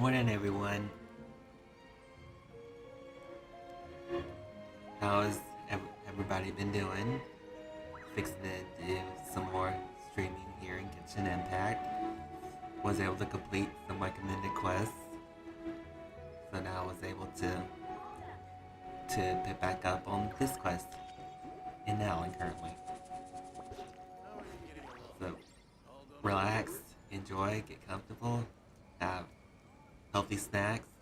morning, everyone. How's everybody been doing? Fixing to do some more streaming here in Kitchen Impact. Was able to complete some recommended quests, so now I was able to pick back up on this quest in Natlan currently. So relax, enjoy, get comfortable, have healthy snacks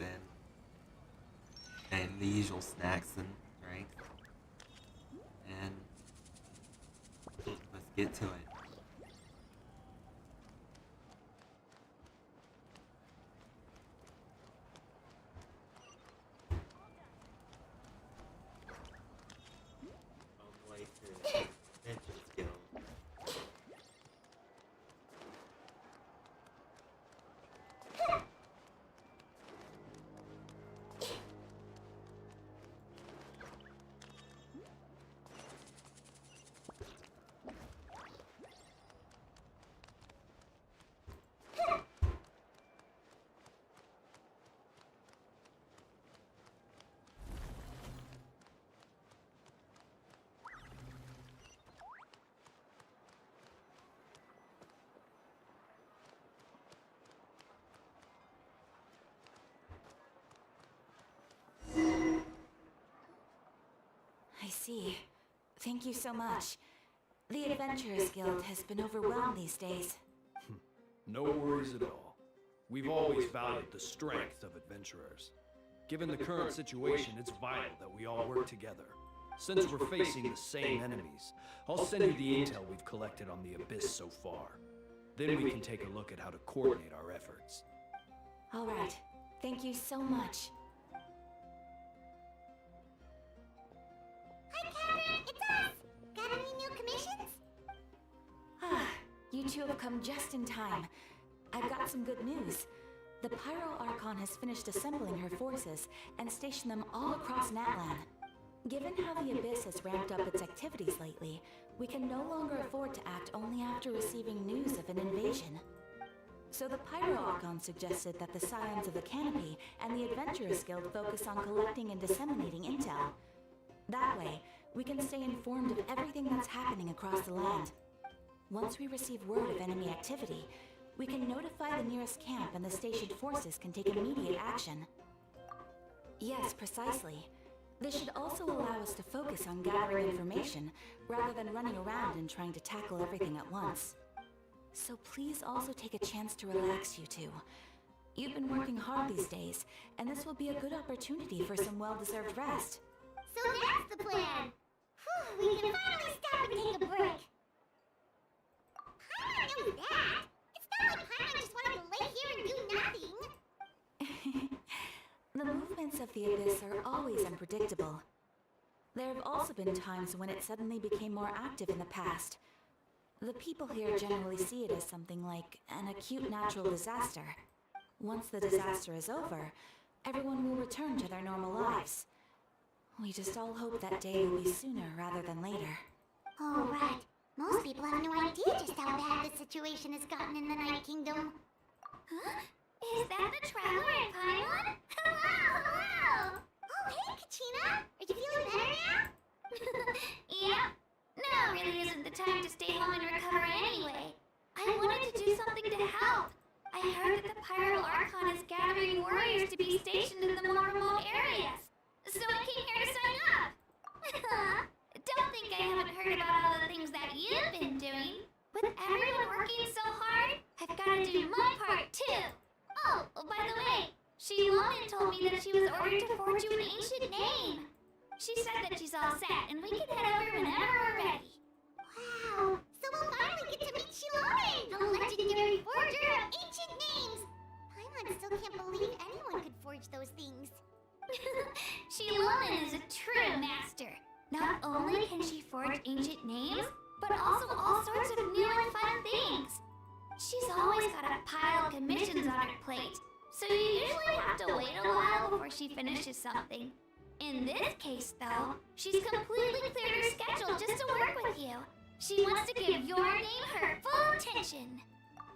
and the usual snacks and drinks, and let's get to it. On the way to Adventure Guild. I see. Thank you so much. The Adventurers Guild has been overwhelmed these days. No worries at all. We've always valued the strength of adventurers. Given the current situation, it's vital that we all work together. Since we're facing the same enemies, I'll send you the intel we've collected on the Abyss so far. Then we can take a look at how to coordinate our efforts. All right. Thank you so much. Hi, Catherine! It's us! Got any new commissions? You two have come just in time. I've got some good news. The Pyro Archon has finished assembling her forces and stationed them all across Natlan. Given how the Abyss has ramped up its activities lately, we can no longer afford to act only after receiving news of an invasion. So the Pyro Archon suggested that the Scions of the Canopy and the Adventurers Guild focus on collecting and disseminating intel. That way, we can stay informed of everything that's happening across the land. Once we receive word of enemy activity, we can notify the nearest camp and the stationed forces can take immediate action. Yes, precisely. This should also allow us to focus on gathering information, rather than running around and trying to tackle everything at once. So please also take a chance to relax, you two. You've been working hard these days, and this will be a good opportunity for some well-deserved rest. So that's the plan! Whew, we can finally stop and take a break! Paimon knows that! It's not like Paimon just wanted to lay here and do nothing! The movements of the Abyss are always unpredictable. There have also been times when it suddenly became more active in the past. The people here generally see it as something like an acute natural disaster. Once the disaster is over, everyone will return to their normal lives. We just all hope that day will be sooner rather than later. Oh, right. Most people have no idea just how bad the situation has gotten in the Night Kingdom. Huh? Is that the Traveler and Paimon? Hello, hello! Oh, hey, Kachina! Are you feeling better now? Yep. Now really isn't the time to stay home and recover anyway. I wanted to do something to help. I heard that the Pyro Archon is gathering warriors to be stationed in the more remote areas. So I came here to sign up. Don't think I haven't heard about all the things that you've been doing. With everyone working so hard, I've got to do my part too. Oh, by the way, Shilonen told me that she was ordered to forge you an ancient name. She said that she's all set and we can head over whenever we're ready. Wow, so we'll finally get to meet Shilonen, the legendary forger of ancient names. Paimon still can't believe anyone could forge those things. Shilonen is a true master. Not only can she forge ancient names, but also all sorts of new and fun things. She's always got a pile of commissions on her plate, so you usually have to wait a while before she finishes something. In this case, though, she's completely cleared her schedule just to work with you. She wants to give your name her full attention.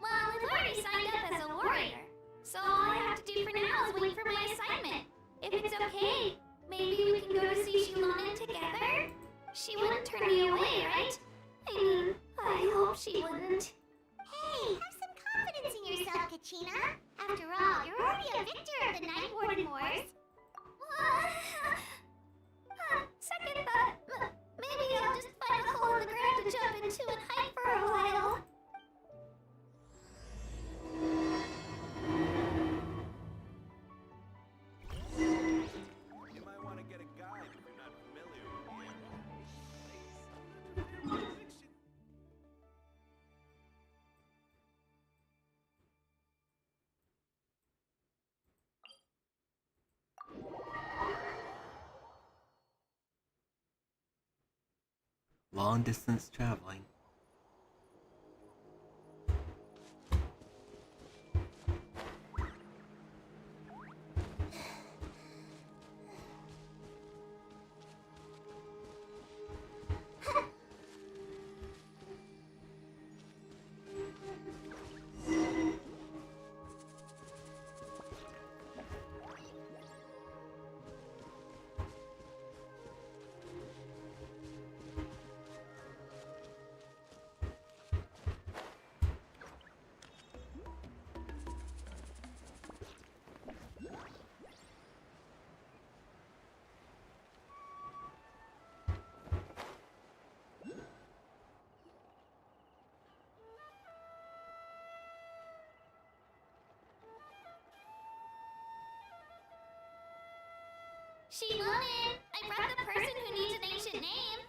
Well, we've already signed up as a warrior, So all I have to do for now is wait for my assignment. If it's okay, maybe we can go to see Shilonen together? She wouldn't turn me away, right? I mean, I hope she wouldn't. Hey, have some confidence in yourself, Kachina. After all, you're already a victor of the Night Warden Wars. Second thought, maybe I'll just find a hole in the ground to jump into and hide for a while. You might want to get a guide if you're not familiar with the area. Long distance traveling. Shilonen, I brought the person who needs an ancient name.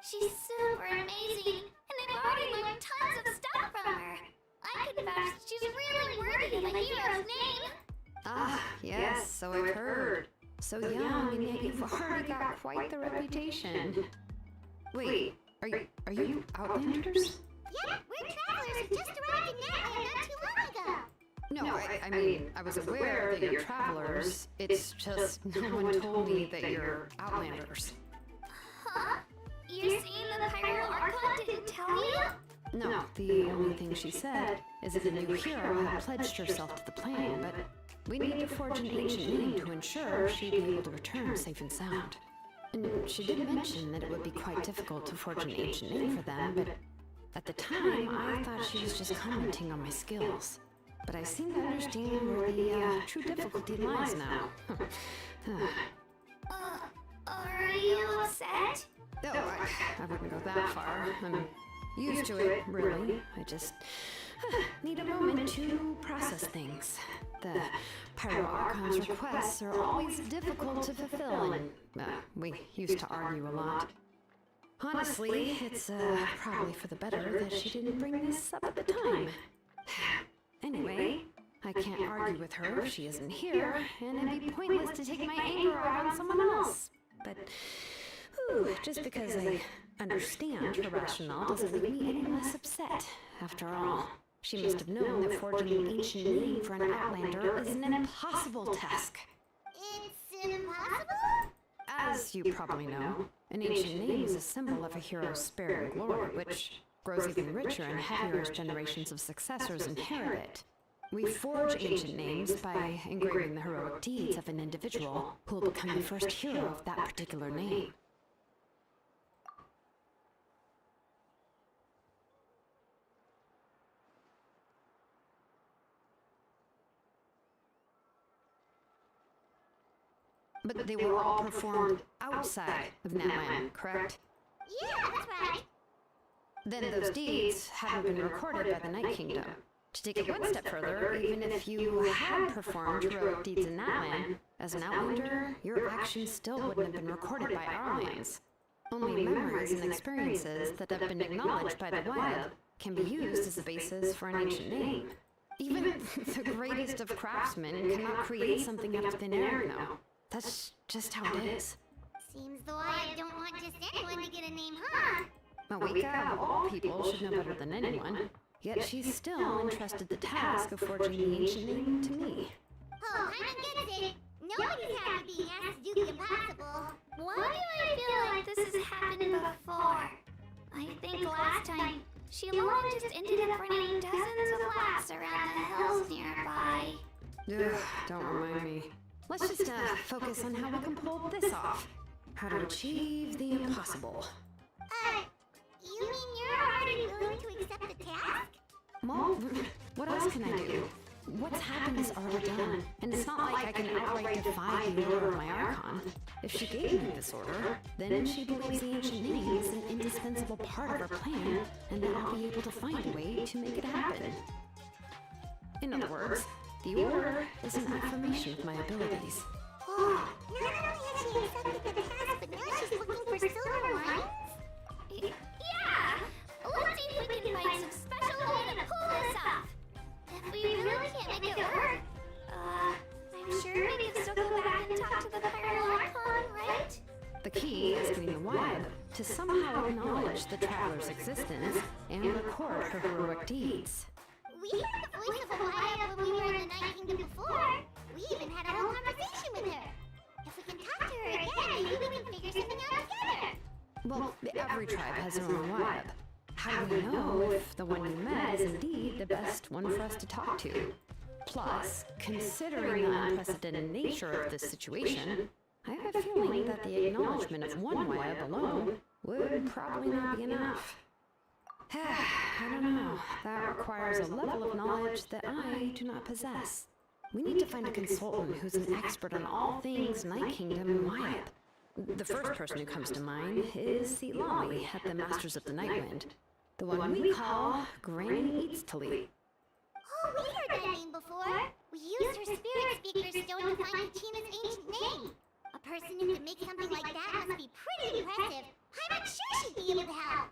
She's super amazing, and I've already learned tons of stuff from her. I can vouch that she's really worthy of a hero's name. Ah, yes, so I've heard. So young, and yet you've already got quite the reputation. Wait, are you Outlanders? Yeah, we're travelers who just arrived in Natlan not too long ago. No, I mean, I was aware that you're travelers. It's just no one told me that you're Outlanders. Huh? You're saying the Pyro Archon didn't tell you? No, the only thing she said is that a new hero had pledged herself to the plan, but we need to forge an ancient name to ensure she'd be able to return safe and sound. And she did mention that it would be quite difficult to forge an ancient name for them, but at the time, I thought she was just commenting on my skills. But I seem to understand where the true difficulty lies now. Are you upset? No, I wouldn't go that far. I'm used to it, really. I just need a moment to process things. The Pyro Archon's requests are always difficult to fulfill, and we used to argue a lot. Honestly, it's probably for the better that she didn't bring this up at the time. Anyway, I can't argue with her if she isn't here, and it'd be pointless to take my anger out on someone else. But, just because I understand her rationale doesn't make me any less upset. After all, she must have known that forging an ancient name for an Outlander is an impossible task. It's impossible? As you probably know, an ancient name is a symbol of a hero's spirit and glory, which grows even richer and heavier as generations of successors inherit it. We forge ancient names by engraving the heroic deeds of an individual who will become the first hero of that particular name. But they were all performed outside of Natlan, correct? Yeah, that's right. Then those deeds haven't been recorded by the Night Kingdom. To take it one step further, even if you had performed heroic deeds in Natlan, as an Outlander, your actions still wouldn't have been recorded by our lands. Only memories and experiences that have been acknowledged by the wild can be used as a basis for an ancient name. Even the greatest of craftsmen cannot create something out of thin air, you know. That's just how it is. Seems the Wyatt don't want just anyone to get a name, huh? Mawika, of all people, should know better than anyone. Yet she's still entrusted the task of forging the ancient name to me. Oh, Paimon gets it. Nobody's happy being asked to do the impossible. Why do I feel like this has happened before? I think last time, Shilonen just ended up running dozens of laps around the hills nearby. Ugh, don't remind me. Let's just focus on how we can pull this off. How to achieve the impossible. You mean you're already willing to accept the task? Well, what else can I do? What's happened is already done, and it's not like I can outright defy the order of my Archon. If she gave me this order, then she believes the ancient name is an indispensable part of her plan, and that I'll be able to find a way to make it happen. In other words, the order is an affirmation of my abilities. Oh, not only has she accepted the task, but now she's looking for silver mines? Yeah! Let's see if we can find some special way to pull this off. If we really can't make it work, I'm sure we can still go back and talk to the Pyro Archon, right? The key is getting the Web to somehow acknowledge the Traveler's existence and record her heroic deeds. We heard the voice of Alaya when we were in the Night Kingdom before. We even had a whole conversation with her. If we can talk to her again, maybe we can figure something out together. Well, every tribe has their own Web. How do we know if the one you met is indeed the best one for us to talk to? Plus, considering the unprecedented nature of this situation, I have a feeling that the acknowledgement of one Web alone would probably not be enough. I don't know. That requires a level of knowledge that I do not possess. We need to find a consultant who's an expert on all things Night Kingdom and Wyatt. The first person who comes to mind is the Lolly at the Masters of the Nightwind. The one we call Granny Eats to Leap. Oh, we heard that name before. We used her spirit speaker stone to find Kachina's ancient name. A person who can make something like that must be pretty impressive. I'm not sure she'd be able to help.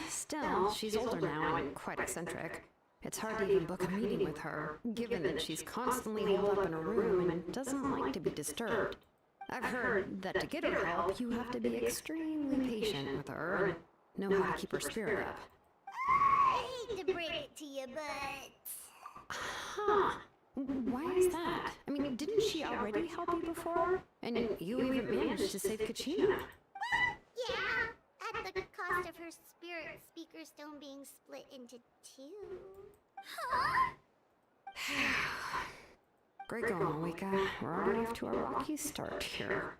Still, she's older now and quite eccentric. It's hard to even book a meeting with her, given that she's constantly holed up in her room and doesn't like to be disturbed. I've heard that to get her help, you have to be extremely patient with her and know how to keep her spirit up. I hate to break it to you, but... Huh. Why is that? I mean, didn't she already help you before? And you even managed to save Kachina. Yeah, at the cost of her spirit speaker stone being split into two. Huh? Great going, Malika. We're already off to a rocky start here.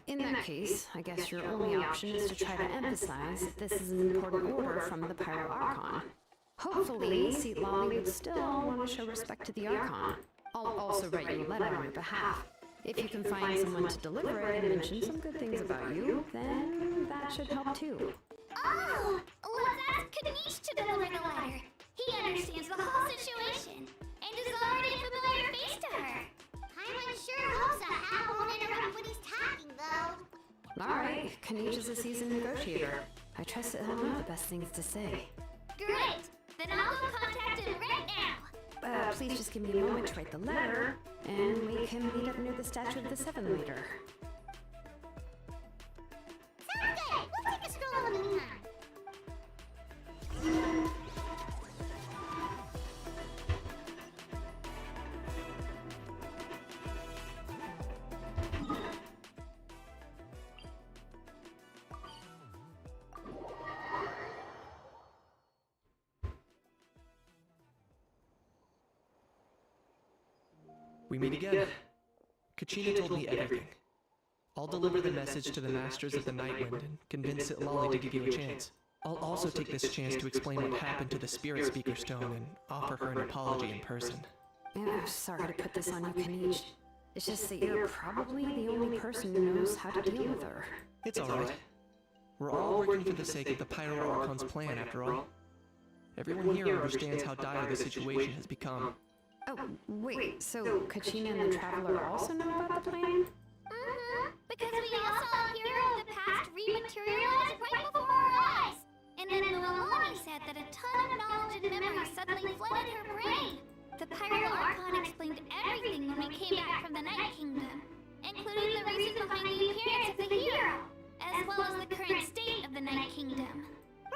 In that case, I guess your only option is to try to emphasize that this is an important order from the Pyro Archon. Hopefully, Seat Lolly would still want to show respect to the Archon. I'll also write you a letter on your behalf. If you can find someone to deliver it and mention some good things about you, then that should help too. Oh, let's ask Kanish to deliver the letter. He understands the whole situation and is already a familiar face to her. I'm sure hopes a hat won't interrupt when he's talking, though. Alright, Kanish is a seasoned negotiator. I trust that he'll know the best things to say. Great! Then I'll go contact him right now. Please just give me a moment to write the letter, and we can meet up near the statue of the Seven later. Sounds good! We'll take a stroll in the meantime. We meet again. Kachina told me everything. I'll deliver the message to the Masters of the Nightwind and convince Lolly to give you a chance. I'll also take this chance to explain what happened to the Spirit Speaker Stone and offer her an apology in person. I'm sorry to put this on you, Kanish. It's just that you're probably the only person who knows how to deal with her. It's alright. We're all working for the sake of the Pyro Archon's plan, after all. Everyone here understands how dire the situation has become. Oh, wait, so Kachina and the Traveler also know about the plan? Because we all saw a hero of the past rematerialize right before our eyes. And then Lualani said that a ton of knowledge and memory suddenly flooded her brain. The Pyro Archon explained everything when we came back from the Night Kingdom, including the reason behind the appearance of the hero, as well as the current state of the Night Kingdom.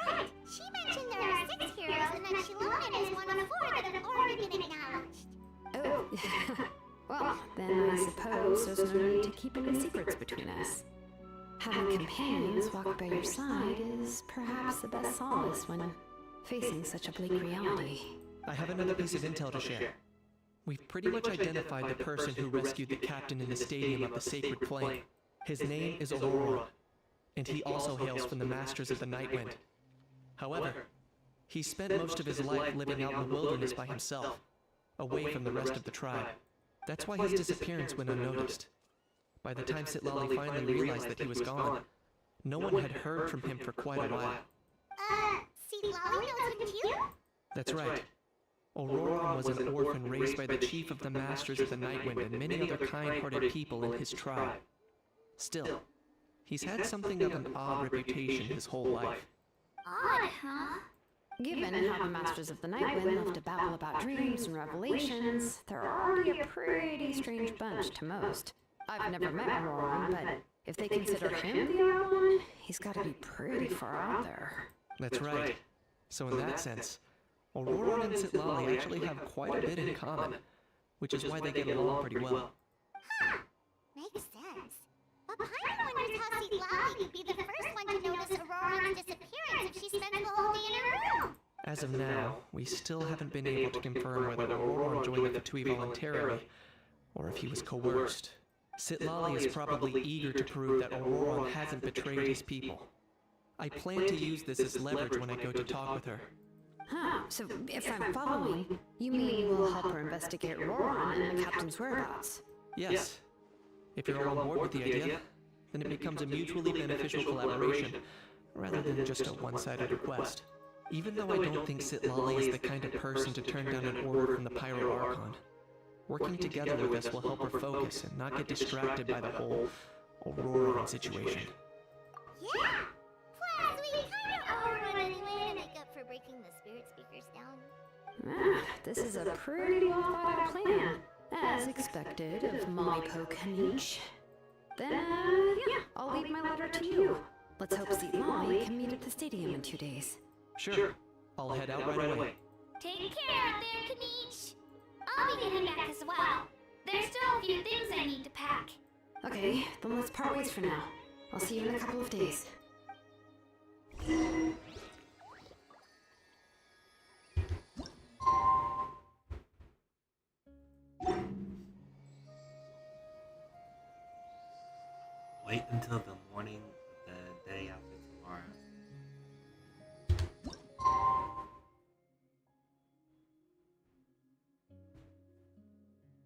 Right! She mentioned there are 6 heroes and that Shilona is one of 4 that have already been acknowledged. Oh, well, then I suppose there's no need to keep any secrets between us. Having companions walk by your side is perhaps the best solace when facing such a bleak reality. I have another piece of intel to share. We've pretty much identified the person who rescued the captain in the stadium of the Sacred Flame. His name is Aurora, and he also hails from the Masters of the Nightwind. However, he spent most of his life living out in the wilderness by himself, away from the rest of the tribe. That's why his disappearance went unnoticed. By the time Sitlali finally realized that he was gone, no one had heard from him for quite a while. See, Lolly knows him too? That's right. Auroron was an orphan raised by the chief of the Masters of the Nightwind and many other kind-hearted people in his tribe. Still, he's had something of an odd reputation his whole life. Odd, huh? Given how the Masters of the Nightwind love to babble about dreams and revelations, they're already a pretty strange bunch to most. I've never met Auroron, but if they consider him the odd one, he's gotta be pretty far out there. That's right. So in that sense, Auroron and Sitlali actually have quite a bit in common, which is why they get along pretty well. Huh. Makes sense. But Paimon wonders how Lolly could be the first one to notice Aurora's disappearance if she spends the whole day in her room. As of now, we still haven't been able to confirm whether Auroron joined the Fatui voluntarily, or if he was coerced. Sitlali is probably eager to prove that Auroron hasn't betrayed his people. I plan to use this as leverage when I go to talk with her. Huh, so if I'm following, you mean we'll help her investigate Auroron and the captain's whereabouts? Yes. If you're all on board with the idea, then it becomes a mutually beneficial collaboration, rather than just a one-sided request. Even though I don't think Sitlali is the kind of person to turn down an order from the Pyro Archon, working together with us will help her focus and not get distracted by the whole Auroran situation. Yeah! Plus, we kind of overrun anyway to make up for breaking the spirit speakers down. This is a pretty well-thought-out plan, as expected of Molly Poke Niche. Then, yeah, I'll leave my letter to you. Let's hope Sitlali can meet at the stadium in 2 days. Sure. I'll head out right away. Take care out there, Kaniche. I'll be getting back as well. There's still a few things I need to pack. Okay, then let's part ways for now. I'll see you in a couple of days. Wait until the morning of the day after tomorrow.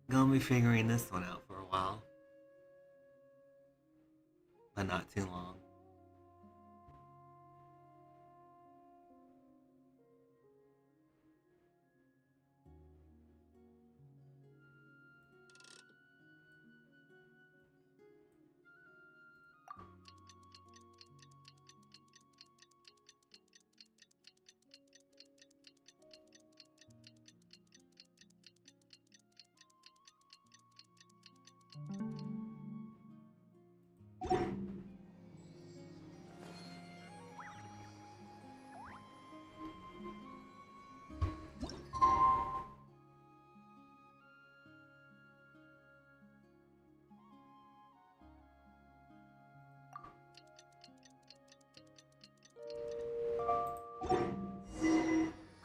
Gonna be figuring this one out for a while. But not too long.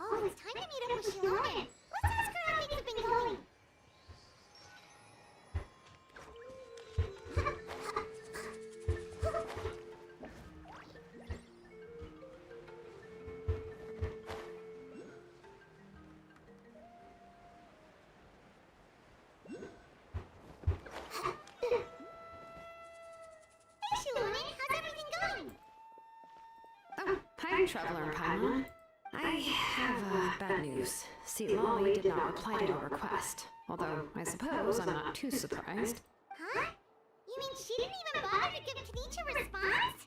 Oh, it's time to meet up with Shilonen. Let's ask her how things have been going. Hey, Shilonen, how's everything going? Oh, hi, Traveler and Paimon. I have bad news. Sitlali did not reply to your request, although I suppose I'm not too surprised. Huh? You mean she didn't even bother to give Kaniche a response?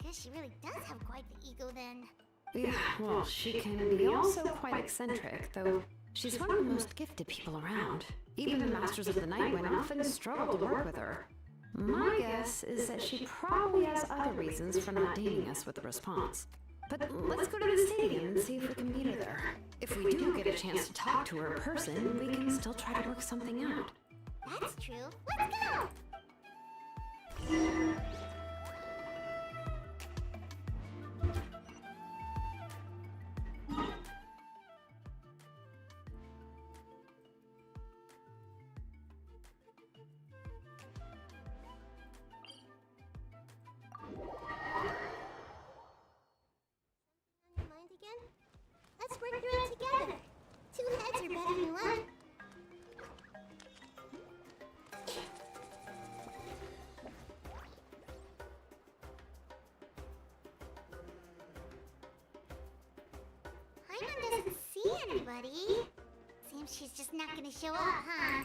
Guess she really does have quite the ego then. Yeah, well, she can be also quite eccentric, though she's one of the most gifted people around. Even the Masters of the Nightwind often struggle to work with her. My guess is that she probably has other reasons for not dating us with a response. But let's go to the stadium and see if we can meet her there. If we do get a chance to talk to her in person, we can still try to work something out. That's true. Let's go! Paimon doesn't see anybody. Seems she's just not gonna show up, huh?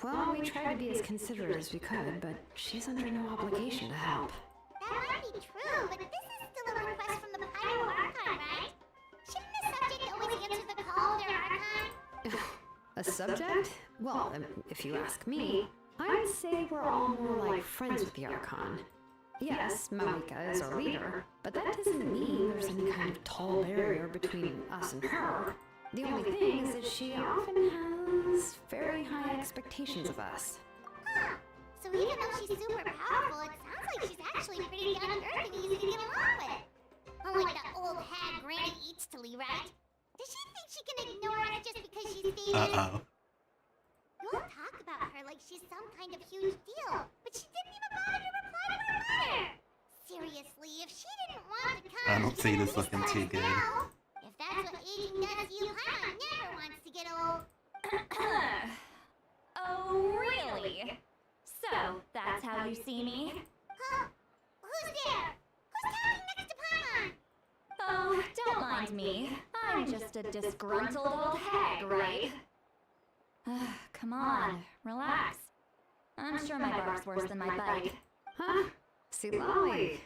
Well, we tried to be as considerate as we could, but she's under no obligation to help. That might be true, but this is still a request from the Pyro Archon, right? Shouldn't the subject always answer the call of their Archon? A subject? Well, if you ask me, I'd say we're all more like friends with the Archon. Yes, Malika is our leader, but that doesn't mean there's any kind of tall barrier between us and her. The only thing is that she often has very high expectations of us. Huh. So even though she's super powerful, it sounds like she's actually pretty down to earth and easy to get along with. Unlike that old hag Granny Eatstly, right? Does she think she can ignore us just because she's famous? Uh-oh. You all talk about her like she's some kind of huge deal, but she didn't even bother to reply to our letter. Seriously, if she didn't want to come, I don't she see could this at least looking let too us good. know. If that's what aging does to you, Paimon never wants to get old. Oh, really? So, that's how you see me? Huh? Who's there? Who's talking next to Paimon? Oh, don't mind me. I'm just a disgruntled old hag, right? Come on, relax. I'm sure my bark's worse than my bite. Huh? See, Lolly.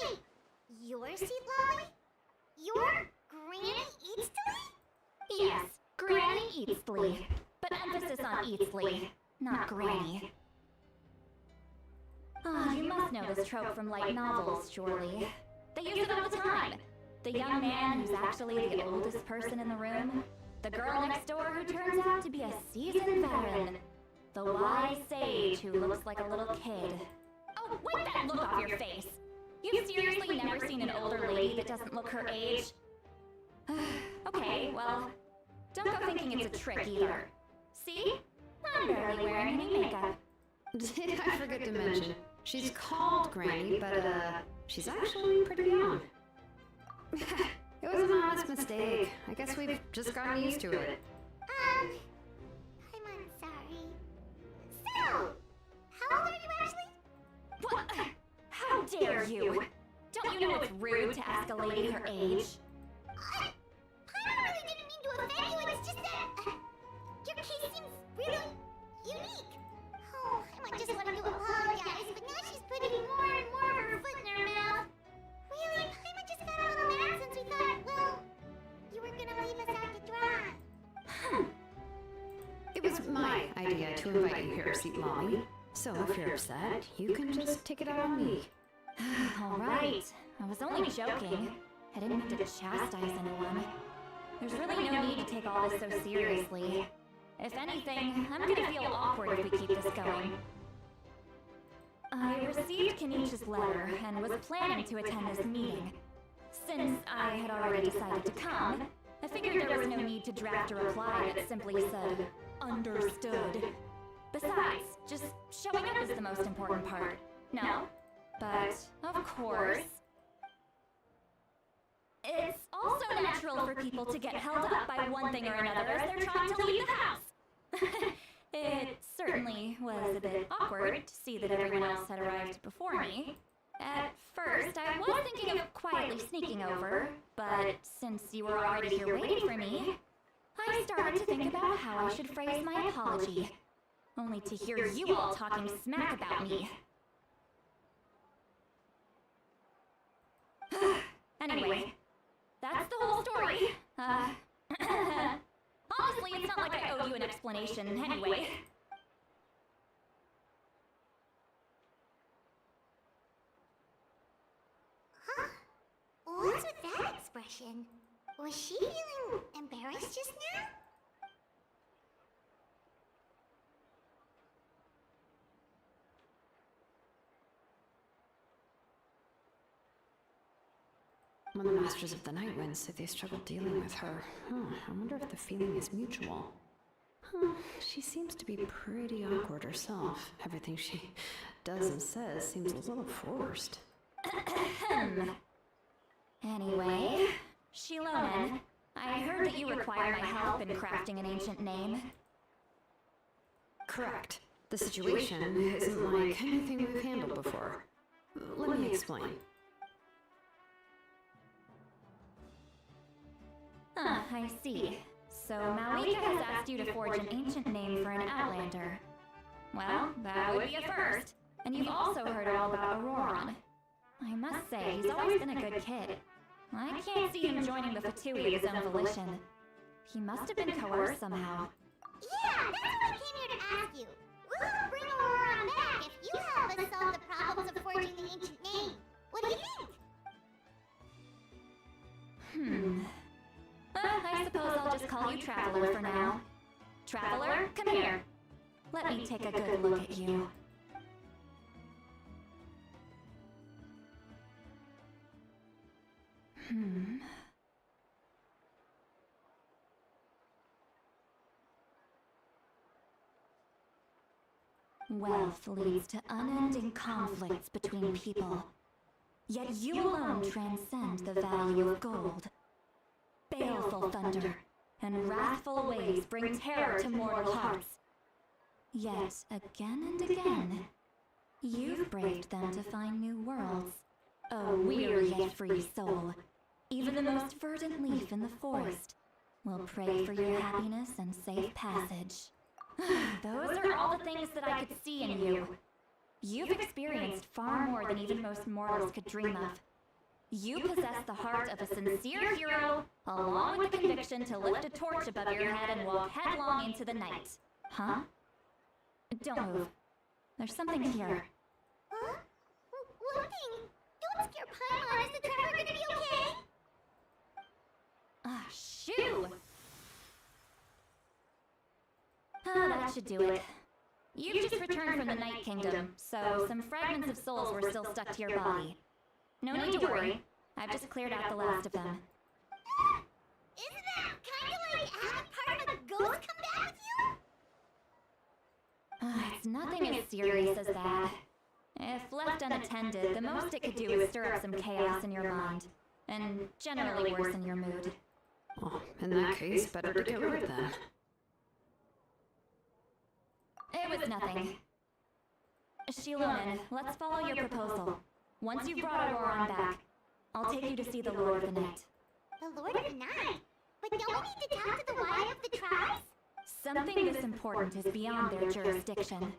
Wait, you're Seed Lolly? You're Granny Eatstly? Yes, Granny Eatstly. But emphasis on Eatstly, not Granny. Ah, you must know this trope from light novels, surely. They use it all the time. The young man who's actually the oldest person in the room. The girl next door who turns out to be a seasoned veteran. The wise sage who looks like a little kid. Oh, wipe that look off your face! You've seriously never seen an older lady that doesn't look her age? Okay, well, don't go thinking it's a trick either. See? I'm barely wearing any makeup. Did I forget to mention? She's called Granny, but she's actually pretty young. It was an honest mistake. I guess we've just gotten used to it. Paimon, sorry. So, how old are you actually? What? How dare you? Don't you know it's rude to ask a lady her age? Paimon really didn't mean to offend you, it's just that your case seems really unique. Oh, Paimon just wanted to apologize, but now she's putting more and more of her foot in her mouth. Really, Paimon just got a little mad since we thought, well, you were gonna leave us out to dry. It was my idea to invite you here, Seat Lolly. So if you're upset, you can just take it out on me. Alright, I was only joking. I didn't mean to chastise anyone. There's really no need to take all this so seriously. If anything, I'm gonna feel awkward if we keep this going. I received Kenich's letter and was planning to attend this meeting. Since I had already decided to come, I figured there was no need to draft a reply that simply said, understood. Besides, just showing up is the most important part. No? But, of course, it's also natural for people to get held up by one thing or another as they're trying to leave the house. It certainly was a bit awkward to see that everyone else had arrived before me. At first, I was thinking of quietly sneaking over, but since you were already here waiting for me, I started to think about how I should phrase my apology. Only to hear you all talking smack about me. Anyway, that's the whole story. Honestly, it's not like I owe you an explanation anyway. Huh? What's with that expression? Was she feeling embarrassed just now? When the Masters of the Night Wind said they struggled dealing with her, I wonder if the feeling is mutual. She seems to be pretty awkward herself. Everything she does and says seems a little forced. Anyway, Shilonen, I heard that you require my help in crafting an ancient name. Correct. The situation isn't like anything we've handled before. Let me explain. Ah, I see. So Malika has asked you to forge an ancient name for an Outlander. Well, that would be a first. And you've also heard all about Auroron. I must say, he's always been a good kid. I can't see him joining the Fatui of his own volition. He must have been coerced somehow. Yeah, that's why I came here to ask you. We'll help bring Auroron back if you help us solve the problems of forging the ancient name. What do you think? I suppose I'll just call you Traveler for now. Traveler, come here. Let me take a good look at you. Wealth leads to unending conflicts between people. Yet you alone transcend the value of gold. Baleful thunder and wrathful waves bring terror to mortal hearts. Yet, again and again, you've braved them to find new worlds. O weary yet free soul, even the most verdant leaf in the forest will pray for your happiness and safe passage. Those are all the things that I could see in you. You've experienced far more than even most mortals could dream of. You possess the heart of a sincere hero, along with the conviction to lift a torch above your head and walk headlong into the night. Huh? Don't move. There's something here. Huh? One thing. Don't scare Paimon. Is the Trevor gonna be okay? Ah, shoo! That should do it. You've just returned from the Night Kingdom, so some fragments of souls were still stuck to your body. No need to worry. I've just cleared out the last of them. Isn't that kinda like having part of a ghost come back with you? It's nothing as serious as that. If left unattended, the most it could do is stir up some chaos in your mind, and generally worsen your mood. Oh, in that case, better to get rid of them. It was nothing. Shilonen, let's follow your proposal. Once you've brought Auroron back, I'll take you to see the Lord of the Night. The Lord of the Night? But don't we need to talk to the wife of the tribes? Something this important is beyond their jurisdiction.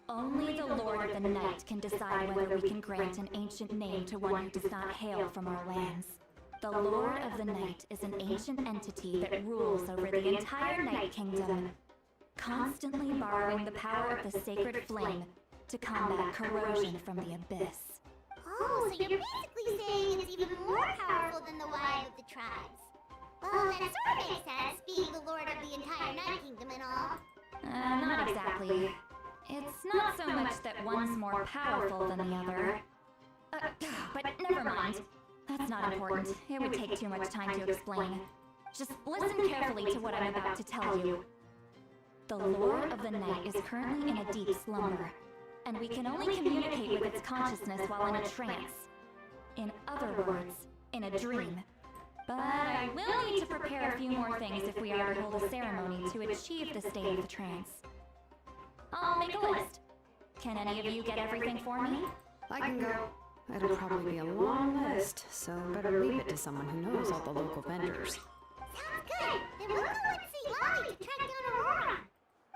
Only the Lord of the Night can decide whether we can grant an ancient name to one who does not hail from our lands. The Lord of the Night is an ancient entity that rules over the entire Night Kingdom, constantly borrowing the power of the sacred flame to combat corrosion from the abyss. Oh, so you're basically saying it's even more powerful than the wife of the tribes. Well, that sort of makes sense, being the lord of the entire Night Kingdom and all. Not exactly. It's not so much that one's more powerful than the other. But never mind. That's not important. It would take too much time to explain. Just listen carefully to what I'm about to tell you. The Lord of the Night is currently in a deep slumber, and we can only communicate with its consciousness while in a trance. In other words, in a dream. But I will need to prepare a few more things if we are to hold a ceremony to achieve the state of the trance. I'll make a list. Can any of you get everything for me? I can go. It'll probably be a long list, so better leave it to someone who knows all the local vendors. Sounds good. Then we'll go and see Lolly to track down Aurora.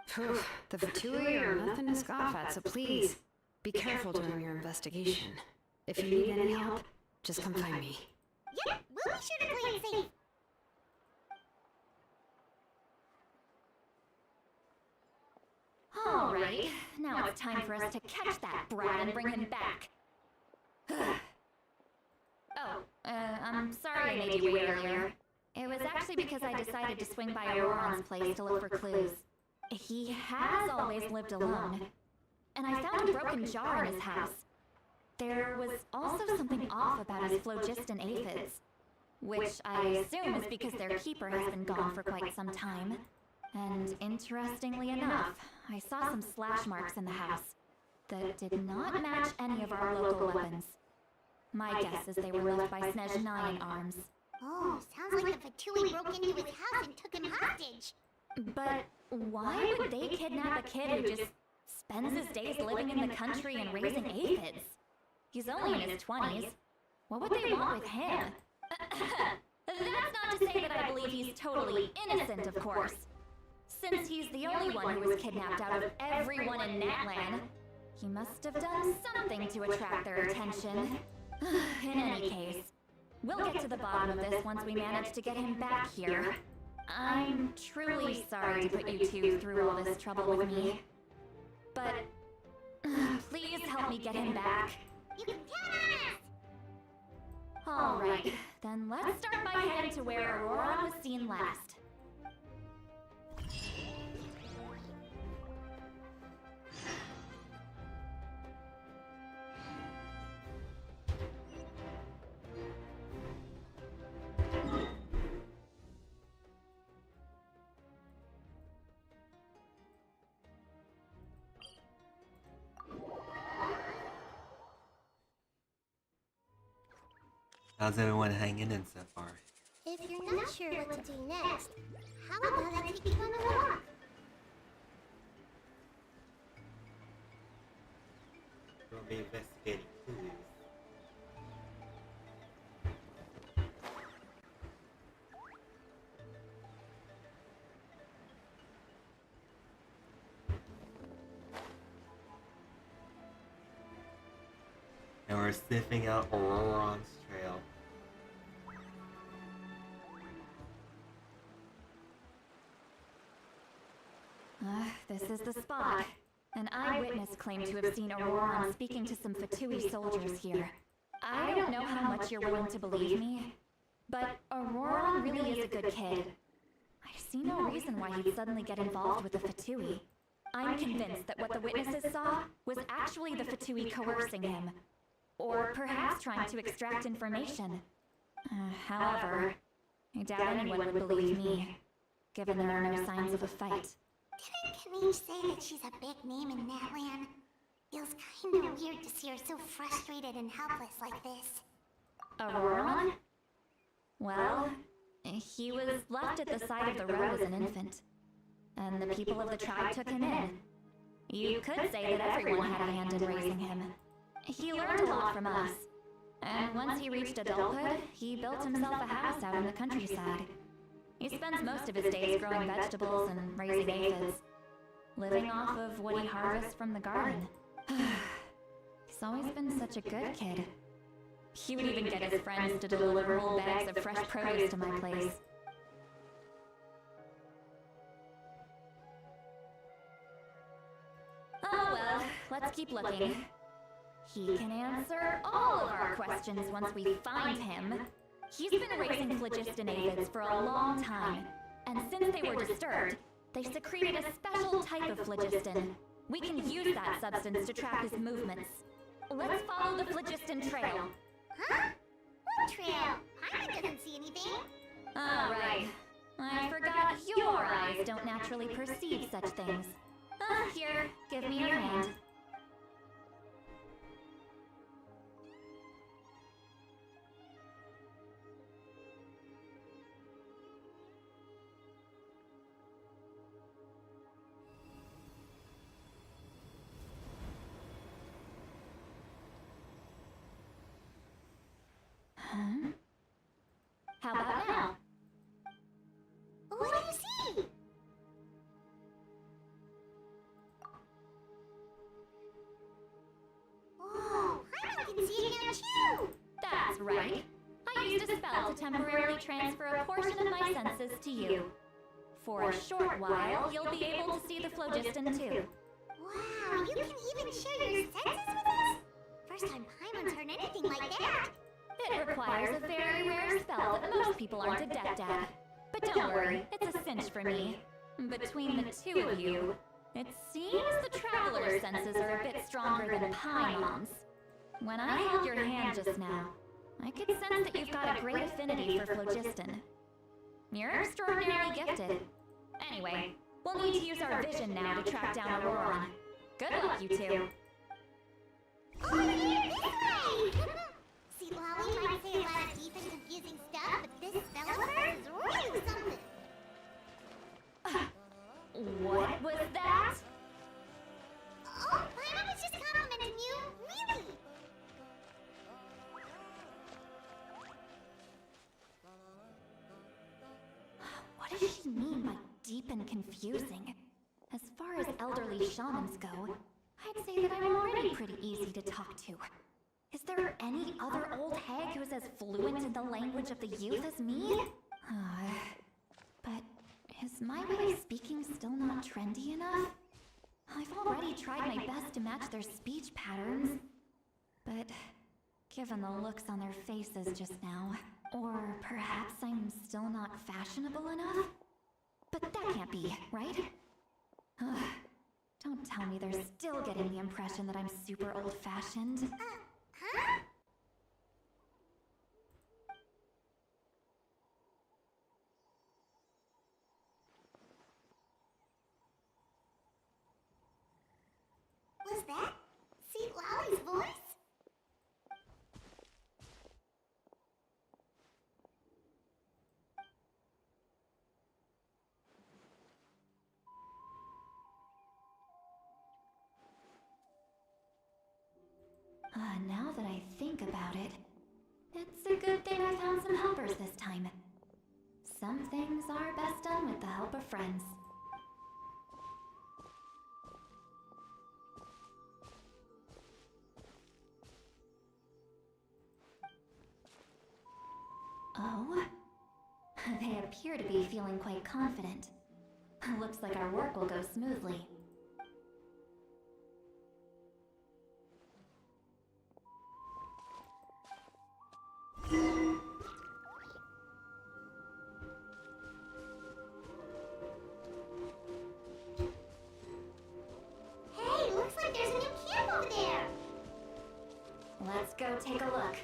Phew, the Fatui are nothing to scoff at, so please, be careful during your investigation. If you need any help, just come find me. Yep, we'll be sure to play it safe. Alright, now it's time for us to catch that brat and bring him back. I'm sorry I made you wait earlier. It was actually because I decided to swing by Auroron's place to look for clues. He has always lived alone, and I found a broken jar in his house. There was also something off about his phlogiston aphids, which I assume is because their keeper has been gone for quite some time. And interestingly enough, I saw some slash marks in the house that did not match any of our local weapons. My guess is they were left by Snezhnaya arms. Oh, sounds like the Fatui broke into his house and took him hostage. But why would they kidnap a kid who just spends his days living in the country and raising aphids? He's only in his 20s. What would they want with him? That's not to say that I believe he's totally innocent, of course. Since he's the only one who was kidnapped out of everyone in Natlan, he must have done something to attract their attention. In any case, we'll get to the bottom of this once we manage to get him back here. I'm truly sorry to put you two through all this trouble with me. But please help me get him back. You can count on us! Alright, then let's start by heading to where Aurora was seen last. How's everyone hanging in so far? If you're not sure what to do next, how about I take you on a walk? We'll be investigating clues. And we're sniffing out Auroron's trail. This is the spot. An eyewitness claimed to have seen Auroron speaking to some Fatui soldiers here. I don't know how much you're willing to believe me, but Auroron really is a good kid. I see no reason why he'd suddenly get involved with the Fatui. I'm convinced that what the witnesses saw was actually the Fatui coercing him, or perhaps trying to extract information. However, I doubt anyone would believe me, given there are no signs of a fight. Didn't Kanich say that she's a big name in Natlan? Feels kinda weird to see her so frustrated and helpless like this. Auroron? Well, he was left at the side of the road as an infant, and the people of the tribe took him in. You could say that everyone had a hand in raising him. He learned a lot from us, and once he reached adulthood, he built himself a house out in the countryside. He spends most of his days growing vegetables and raising aphids, living off of what he harvests from the garden. He's always been such a good kid. He would even get his friends to deliver whole bags of fresh produce to my place. Oh well, let's keep looking. He can answer all of our questions once we find him. He's been raising phlogiston aphids for a long time, and since they were disturbed, they secreted a special type of phlogiston. We can use that substance to track his movements. Let's follow the phlogiston trail. Huh? What trail? Paimon doesn't see anything. Oh, right. I forgot your eyes don't naturally perceive such things. Here, give me your hand. How about now? What do you see? Whoa, Paimon can see it now too! That's right. I used a spell to temporarily transfer a portion of my senses to you. For a short while, you'll be able to see the phlogiston too. Wow, you can even share your senses with us? First time Paimon's heard anything like that. It requires a very rare spell that most people aren't adept at. But don't worry, it's a cinch for me. Between the two of you, it seems the Traveler's senses are a bit stronger than Paimon's. When I held your hand just now, I could sense that you've got a great affinity for phlogiston. You're extraordinarily gifted. Anyway, we'll need to use our vision now to track down Auroron. Good luck, you two. Over here, this way! See, Lolly might say a lot of deep and confusing stuff, but this spell of hers is really something. What was that? Oh, Paimon was just complimenting you, really. deep and confusing. As far as elderly shamans go, I'd say that I'm already pretty easy to talk to. Is there any other old hag who's as fluent in the language of the youth as me? But is my way of speaking still not trendy enough? I've already tried my best to match their speech patterns. But given the looks on their faces just now, or perhaps I'm still not fashionable enough? But that can't be, right? Don't tell me they're still getting the impression that I'm super old-fashioned. Huh? Was that St. Lolly's voice? Now that I think about it, it's a good thing I found some helpers this time. Some things are best done with the help of friends. Oh? They appear to be feeling quite confident. Looks like our work will go smoothly. Hey, looks like there's a new camp over there! Let's go take a look.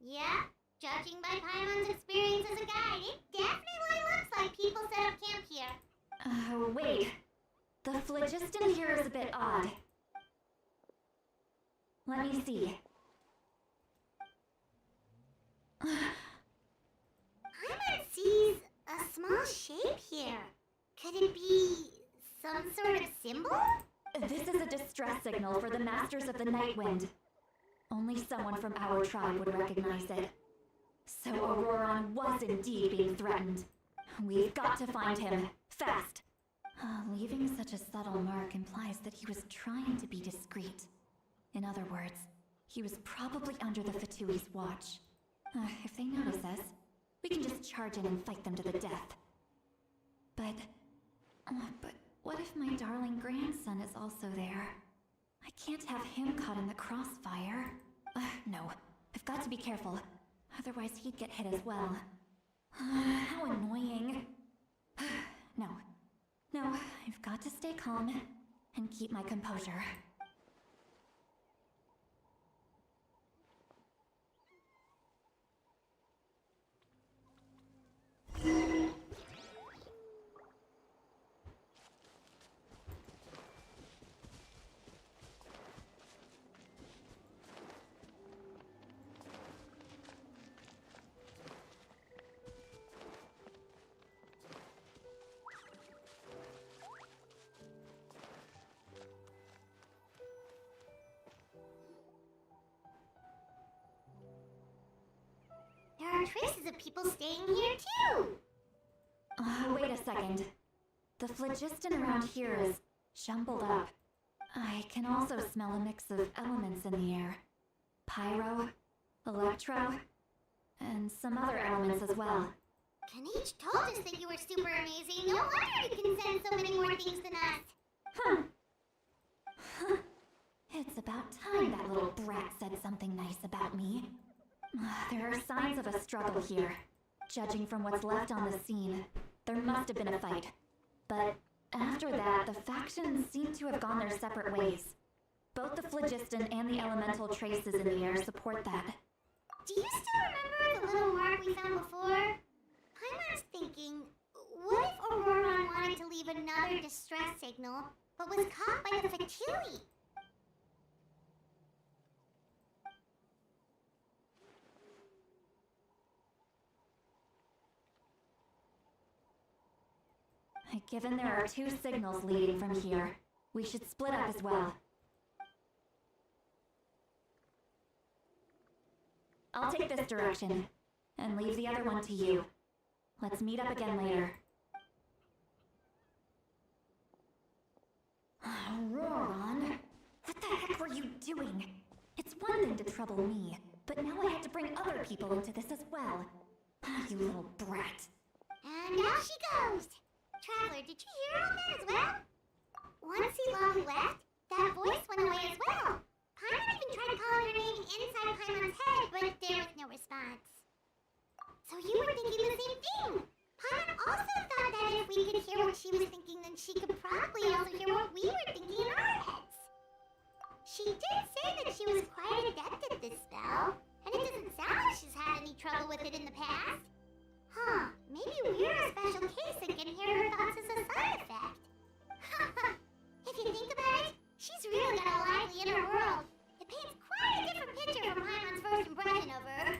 Yeah, judging by Paimon's experience as a guide, it definitely looks like people set up camp here. Wait. The phlogiston here is a bit odd. Let me see. Paimon sees a small shape here. Could it be some sort of symbol? This is a distress signal for the Masters of the Night Wind. Only someone from our tribe would recognize it. So Auroron was indeed being threatened. We've got to find him, fast. Leaving such a subtle mark implies that he was trying to be discreet. In other words, he was probably under the Fatui's watch. If they notice us, we can just charge in and fight them to the death. But what if my darling grandson is also there? I can't have him caught in the crossfire. No, I've got to be careful. Otherwise he'd get hit as well. How annoying. No, I've got to stay calm and keep my composure. There are traces of people staying here too! Wait a second. The phlogiston around here is jumbled up. I can also smell a mix of elements in the air. Pyro, electro, and some other elements as well. Kaniche told us that you were super amazing. No wonder you can send so many more things than us. It's about time that little brat said something nice about me. There are signs of a struggle here. Judging from what's left on the scene, there must have been a fight. But after that, the factions seem to have gone their separate ways. Both the phlogiston and the elemental traces in the air support that. Do you still remember the little mark we found before? Paimon's thinking, what if Auroron wanted to leave another distress signal, but was caught by the Fatui? Given there are two signals leading from here, we should split up as well. I'll take this direction. and leave the other one to you. Let's meet up again later. Roran, what the heck were you doing? It's one thing to trouble me, but now I have to bring other people into this as well. You little brat. And out she goes! Traveler, did you hear all that as well? Once Lolly left, that voice went away as well. Paimon even tried calling her name inside Paimon's head, but there was no response. So you were thinking the same thing! Paimon also thought that if we could hear what she was thinking, then she could probably also hear what we were thinking in our heads. She did say that she was quite adept at this spell, and it doesn't sound like she's had any trouble with it in the past. Huh, maybe we're a special case and can hear her thoughts as a side effect. If you think about it, she's really got a lively inner world. It paints quite a different picture from Paimon's first impression of her.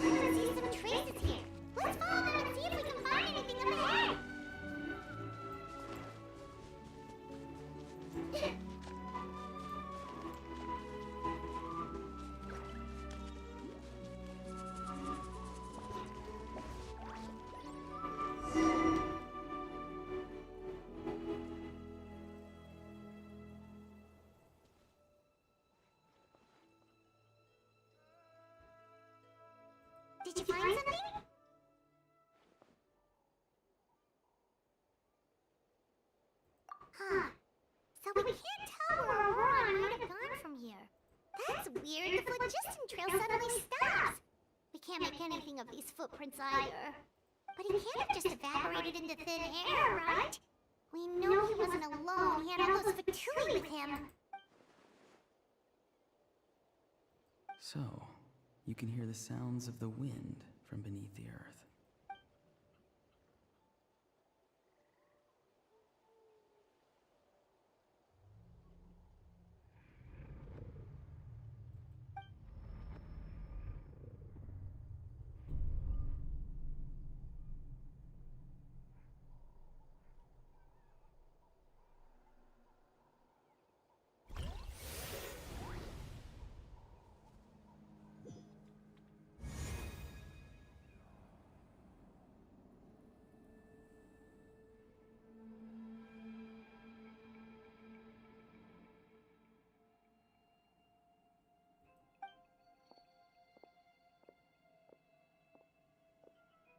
I see some traces here. Let's follow them and see if we can find anything up ahead. Did you find something? Huh. So we can't tell where Aurora might have gone from here. That's weird. The phlogiston trail suddenly stops. We can't make anything of these footprints either. But he can't have just evaporated into thin air, right? We know he wasn't alone. He had all those Fatui with him. So, you can hear the sounds of the wind from beneath the earth.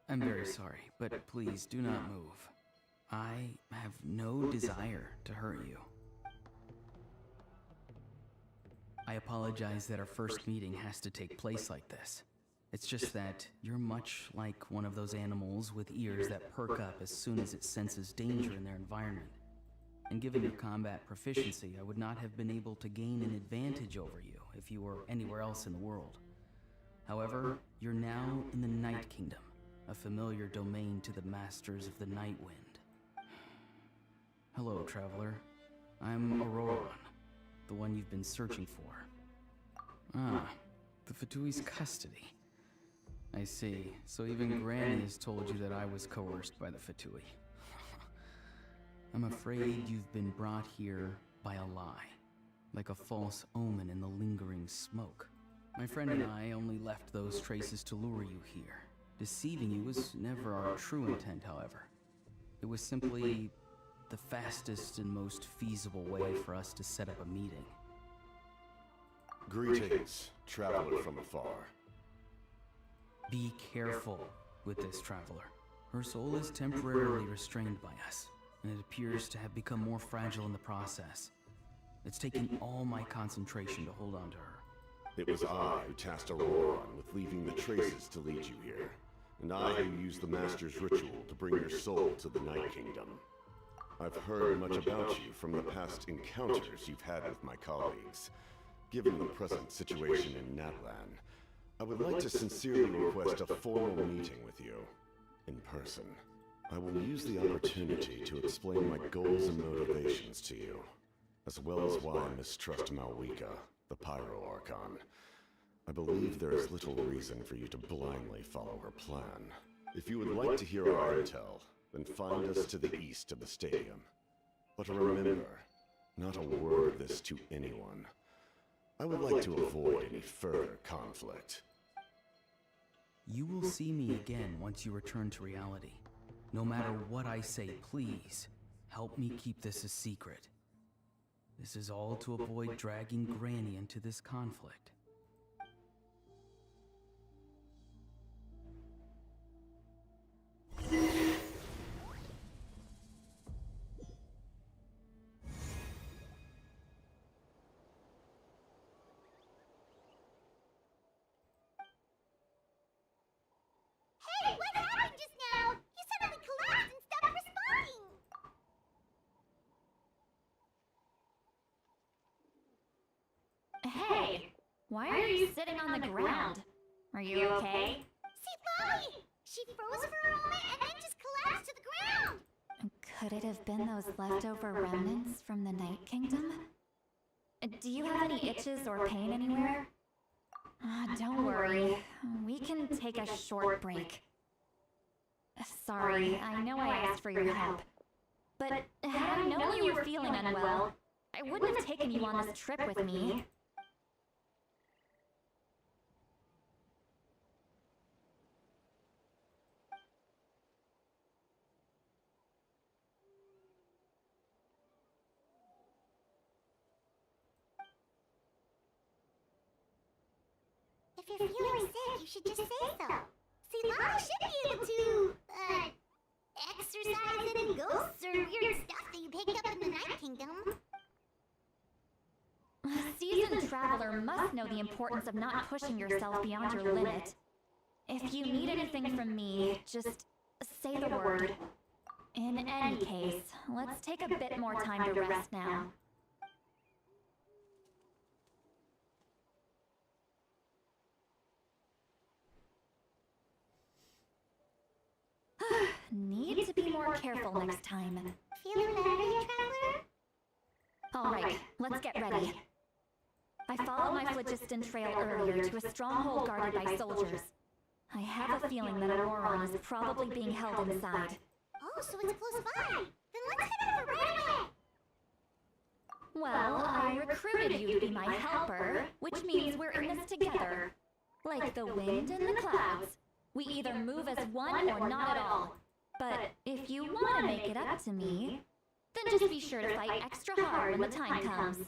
I'm very sorry, but please do not move. I have no desire to hurt you. I apologize that our first meeting has to take place like this. It's just that you're much like one of those animals with ears that perk up as soon as it senses danger in their environment. And given your combat proficiency, I would not have been able to gain an advantage over you if you were anywhere else in the world. However, you're now in the Night Kingdom, a familiar domain to the masters of the Night Wind. Hello, traveler. I'm Auroran, the one you've been searching for. Ah, the Fatui's custody. I see. So even Granny has told you that I was coerced by the Fatui. I'm afraid you've been brought here by a lie, like a false omen in the lingering smoke. My friend and I only left those traces to lure you here. Deceiving you was never our true intent, however. It was simply the fastest and most feasible way for us to set up a meeting. Greetings, traveler from afar. Be careful with this traveler. Her soul is temporarily restrained by us, and it appears to have become more fragile in the process. It's taken all my concentration to hold on to her. It was I who tasked Auroran with leaving the traces to lead you here, and I who used the Master's ritual to bring your soul to the Night Kingdom. I've heard much about you from the past encounters you've had with my colleagues. Given the present situation in Natlan, I would like to sincerely request a formal meeting with you, in person. I will use the opportunity to explain my goals and motivations to you, as well as why I mistrust Malwika, the Pyro Archon. I believe there is little reason for you to blindly follow her plan. If you would like to hear our intel, then find us to the east of the stadium. But remember, not a word of this to anyone. I would like to avoid any further conflict. You will see me again once you return to reality. No matter what I say, please, help me keep this a secret. This is all to avoid dragging Granny into this conflict. Hey, what happened just now? You suddenly collapsed and stopped responding. Hey, why are you sitting on the ground? Are you okay? See, Lolly! She froze for a moment and then just collapsed to the ground. Could it have been those leftover remnants from the Night Kingdom? Do you have any itches or pain anywhere? Don't worry. We can take a short break. Sorry, I know I asked for your help. But had I known you were feeling unwell, I wouldn't have taken you on this trip with me. If you're feeling sick, you should just say so. See, Lolly should be able to, exercise any ghosts or weird stuff that you picked up in the Night Kingdom. A seasoned traveler must know the importance of not pushing yourself beyond your limit. If you need anything from me, just say the word. In any case, let's take a bit more time to rest now. Need to be more careful next time. Feeling better, traveler? Alright, let's get ready. I followed my phlogiston trail earlier to a stronghold guarded by soldiers. I have a feeling that Auroron is probably being held inside. Oh, so it's close by. Then let's head over right away. Well, I recruited you to be my helper, which means we're in this together. Like the wind and the clouds. We either move as one or not at all. But if you want to make it up to me, then just be sure to fight extra hard when the time comes.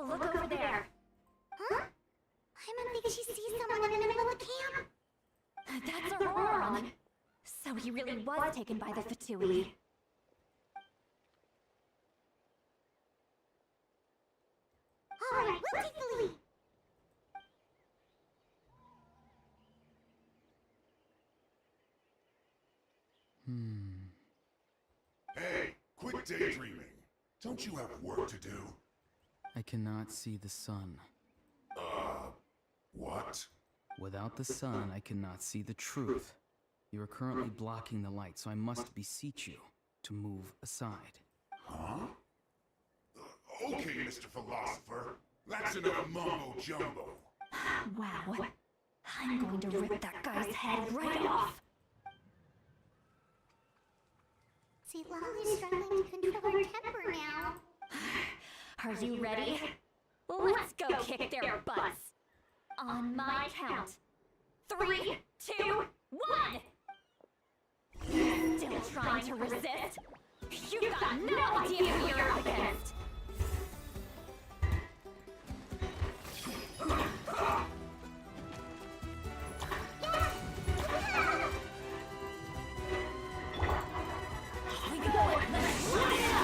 Look over there. Huh? I don't think she sees someone in the middle of the camp. That's Auroron. So he really was taken by the Fatui. Alright, we'll take the lead. Hey, quit daydreaming. Don't you have work to do? I cannot see the sun. What? Without the sun, I cannot see the truth. You are currently blocking the light, so I must beseech you to move aside. Huh? Okay, Mr. Philosopher. That's enough mumbo-jumbo. Wow. I'm going to rip that guy's head right off. See, Lolly's struggling to control her temper now. Are you ready? Let's go kick their butts. On my count. 3, 2, 1! Still trying to resist? You've got no idea who you're up against! Here we go! Let's light it up!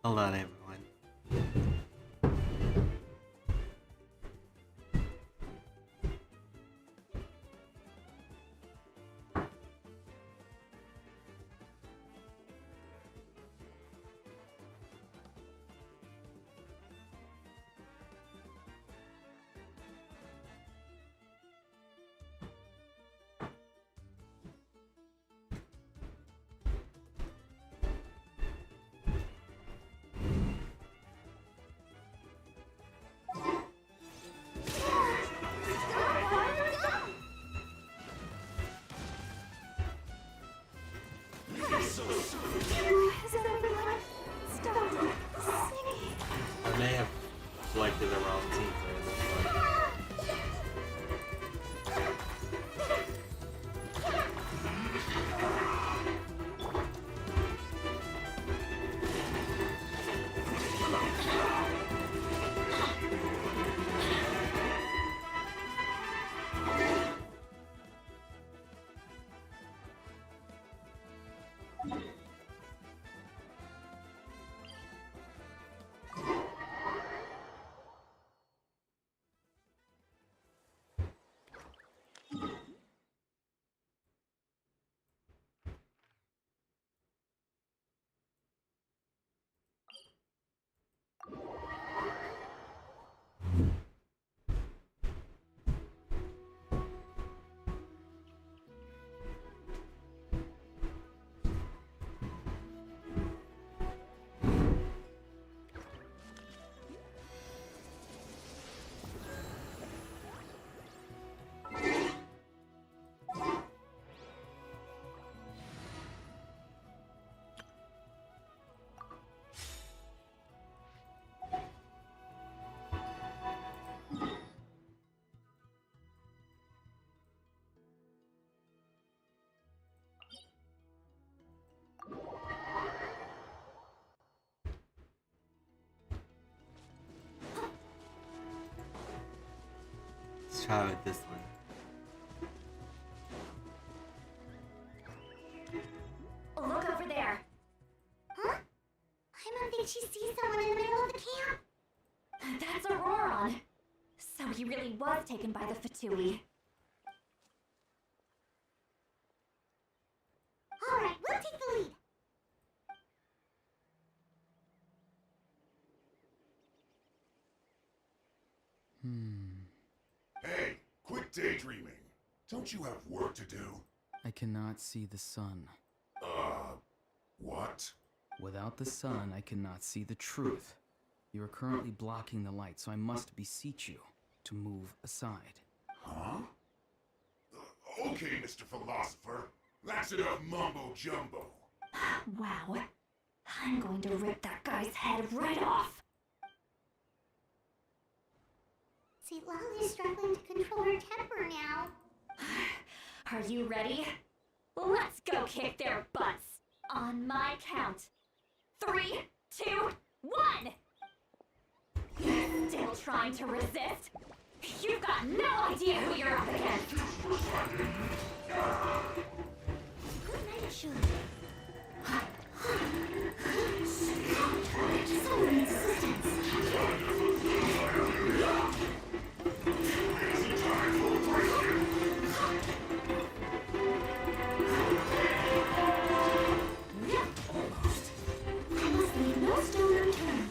Hold on, everyone. Has everyone stopped singing? I may have selected the wrong team for this one. Let's try with this one. Look over there. Huh? I don't think she sees someone in the middle of the camp. That's Auroron. So he really was taken by the Fatui. Alright, we'll take the lead. Hey, quit daydreaming. Don't you have work to do? I cannot see the sun. What? Without the sun, I cannot see the truth. You are currently blocking the light, so I must beseech you to move aside. Huh? Okay, Mr. Philosopher. That's enough mumbo-jumbo. Wow. I'm going to rip that guy's head right off. See, Lolly's struggling to control her temper now. Are you ready? Let's go kick their butts. On my count. 3, 2, 1! Still trying to resist? You've got no idea who you're up against. Good night, Shuli. Someone needs assistance. I must leave no stone unturned.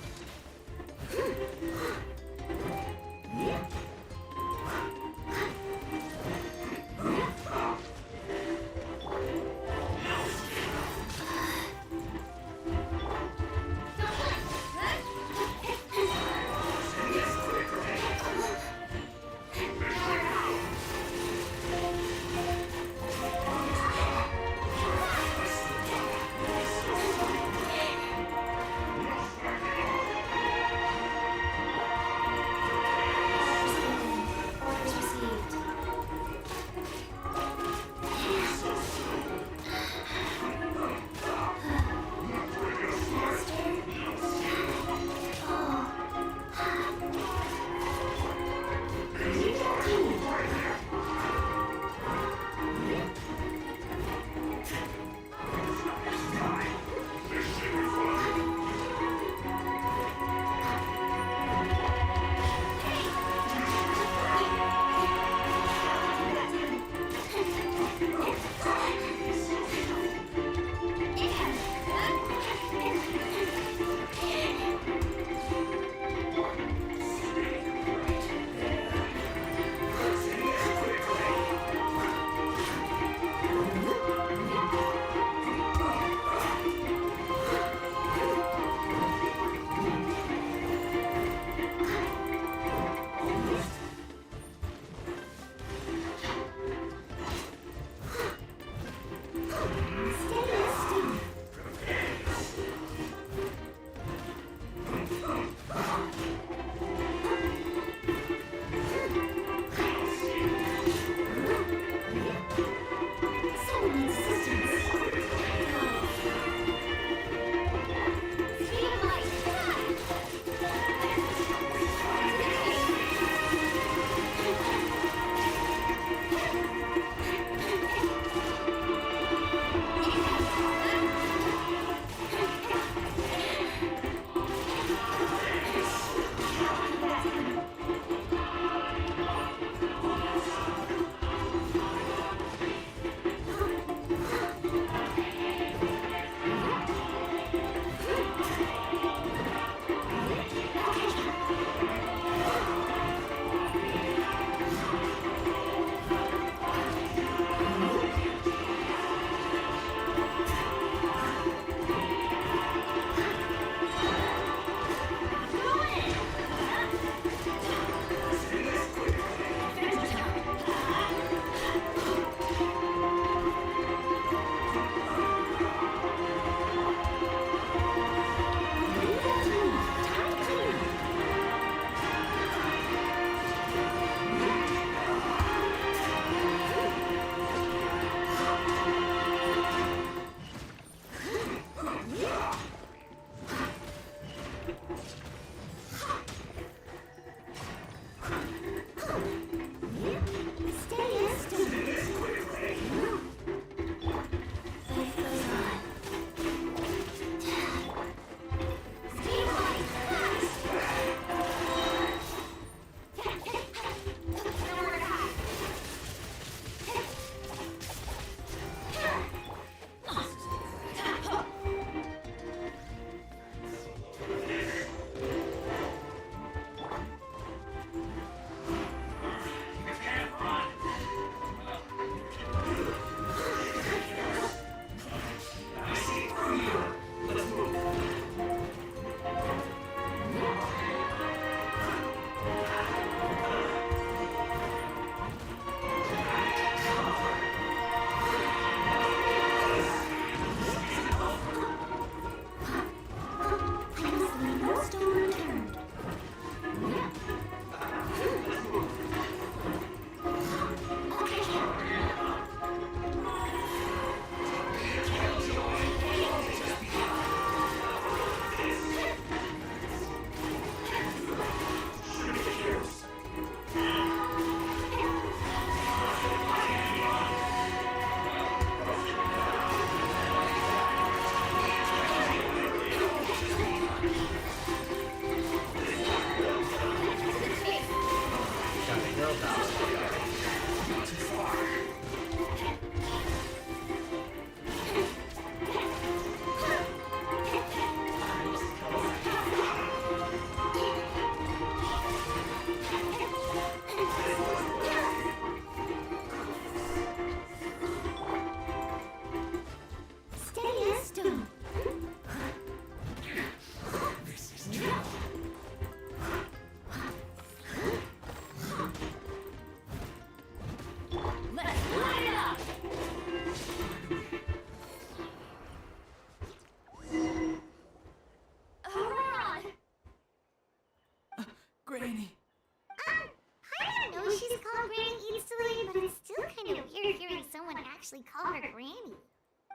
actually call her Granny.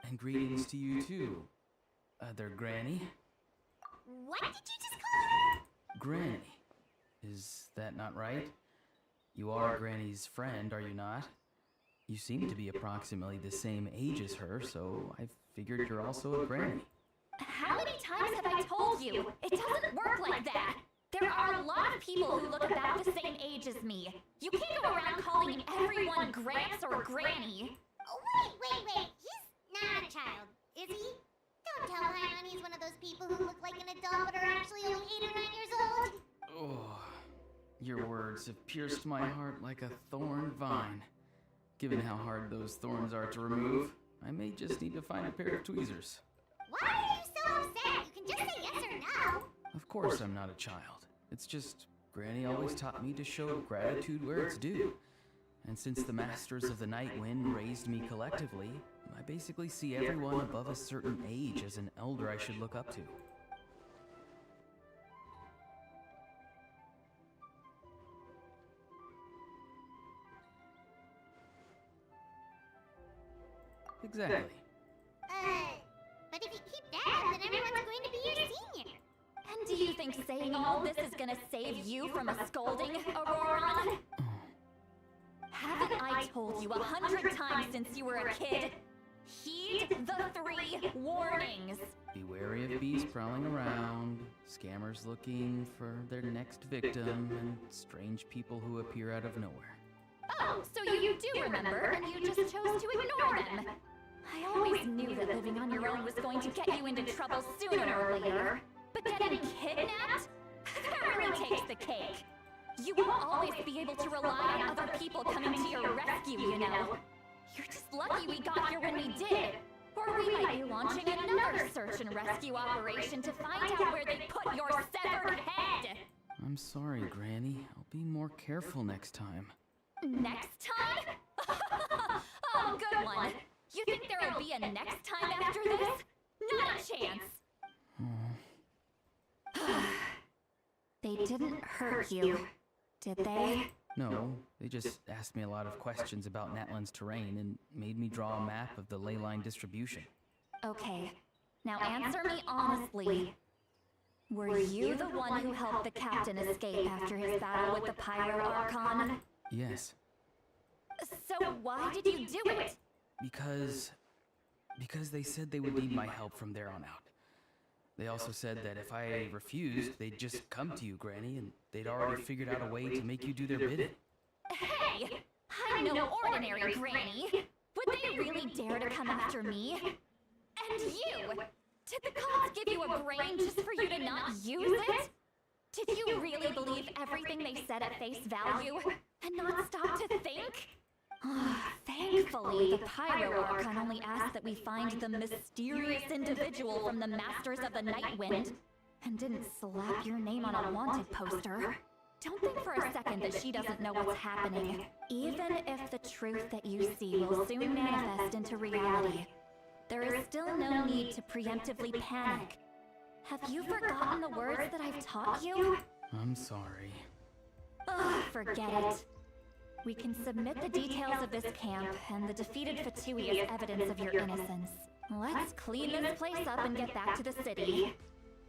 And greetings to you too, other Granny. What did you just call her? Granny. Is that not right? You are Granny's friend, are you not? You seem to be approximately the same age as her, so I figured you're also a Granny. How many times have I told you? It doesn't work like that. There are a lot of people who look about the same age as me. You can't go around calling everyone Gramps or Granny. Oh, wait. He's not a child, is he? Don't tell Paimon he's one of those people who look like an adult but are actually only 8 or 9 years old. Oh, your words have pierced my heart like a thorn vine. Given how hard those thorns are to remove, I may just need to find a pair of tweezers. Why are you so upset? You can just say yes or no. Of course I'm not a child. It's just, Granny always taught me to show gratitude where it's due. And since the Masters of the Night Wind raised me collectively, I basically see everyone above a certain age as an elder I should look up to. Exactly. But if you keep that up, then everyone's going to be your senior. And do you think saying all this is gonna save you from a scolding, Auroron? Haven't I told you 100 times since you were a kid? Heed the 3 warnings. Be wary of beasts prowling around, scammers looking for their next victim, and strange people who appear out of nowhere. Oh, so you do remember, and you just chose to ignore them. I always knew that living on your own was going to get you into trouble sooner or later. But getting kidnapped? That really takes the cake. You won't always be able to rely on other people coming to your rescue, you know. You're just lucky we got here when we did. Or we might be launching another search and rescue operation to find out where they put your severed head. I'm sorry, Granny. I'll be more careful next time. Next time? Oh, good one. You think there'll be a next time after this? Not a chance. They didn't hurt you, did they? No, they just asked me a lot of questions about Natlan's terrain and made me draw a map of the ley line distribution. Okay, now answer me honestly. Were you the one who helped the captain escape after his battle with the Pyro Archon? Yes. So why did you do it? Because they said they would need my help from there on out. They also said that if I refused, they'd just come to you, Granny, and they'd already figured out a way to make you do their bidding. Hey! I'm no ordinary Granny! Would they really dare to come after me? And you! Did the gods give you a brain just for you to not use it? Did you really believe everything they said at face value, and not stop to think? Thankfully, the Pyro Archon only asked that we find the mysterious individual from the Masters of the Night Wind, and didn't slap your name on a wanted poster. Don't think for a second that she doesn't know what's happening. Even if the truth that you see will soon manifest into reality, there is still no need to preemptively panic. Have you forgotten the words that I've taught you? I'm sorry. Forget it. We can submit the details of this camp and the defeated Fatui as evidence of your innocence. Let's clean this place up and get back to the city.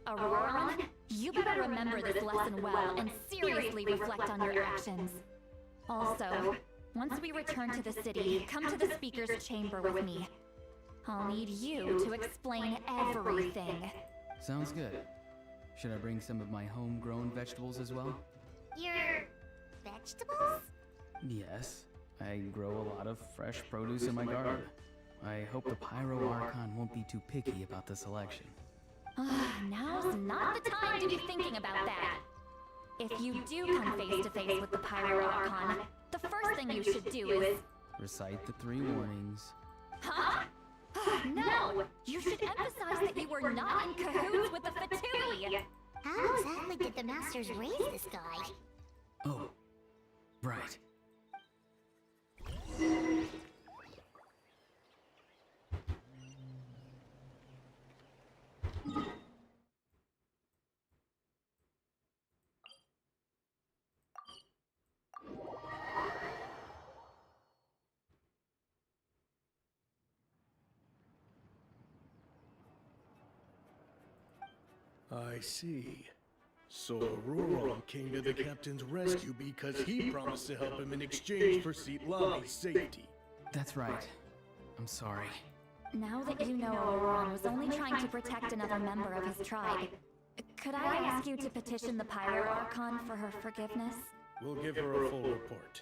Auroron, you better remember this lesson well and seriously reflect on your actions. Also, once we return to the city, come to the speaker's chamber with me. I'll need you to explain everything. Sounds good. Should I bring some of my homegrown vegetables as well? Your vegetables? Yes. I grow a lot of fresh produce in my garden. I hope the Pyro Archon won't be too picky about the selection. Now's not the time to be thinking about that. If you do come face to face with the Pyro Archon, the first thing you should do is... Recite the 3 warnings. Huh? No! You should emphasize that you were not in cahoots with the Fatui! How exactly did the Masters raise this guy? Oh, right. I see. So Auroron came to the captain's rescue because he promised to help him in exchange for Lami's safety. That's right. I'm sorry. Now that you know Auroron was only trying to protect another member of his tribe, could I ask you to petition the Pyro Archon for her forgiveness? We'll give her a full report.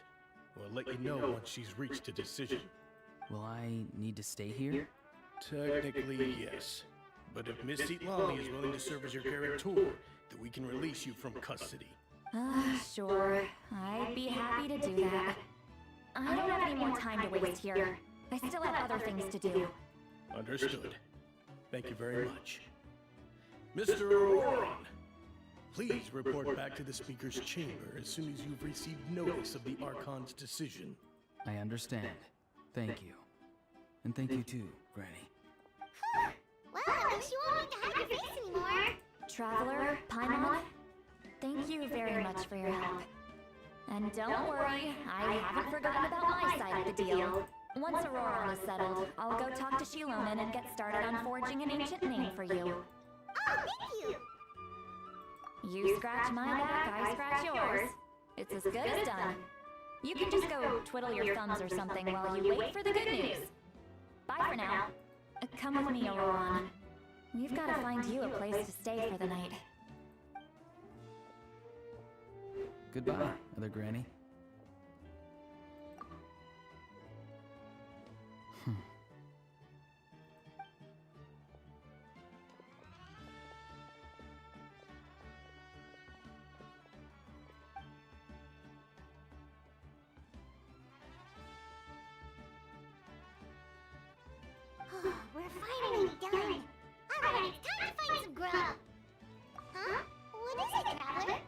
We'll let you know once she's reached a decision. Will I need to stay here? Technically, yes. But if Miss Lami is willing to serve as your guarantor, then we can release you from custody. Sure. I'd be happy to do that. I don't have any more time to waste here. I still have other things to do. Understood. Thank you very much. Mr. Auroron, please report back to the Speaker's chamber as soon as you've received notice of the Archon's decision. I understand. Thank you. And thank you too, Granny. Well, at least you won't need to hide your face anymore. Traveler, Paimon, thank you very much for your help. And don't worry, I haven't forgotten about my side of the deal. Once Auroron is settled, I'll go talk to Shilonen and get started on forging an ancient name for you. Oh, thank you! You scratch my back, I scratch yours. It's as good as done. You can just go twiddle your thumbs or something while you wait for the good news. Bye for now. Come with me, Auroron. We've got to find you a place to stay for the night. Goodbye, Other Granny. We're finally done. Alright, it's time to find some grub. Huh? What is it, Traveler?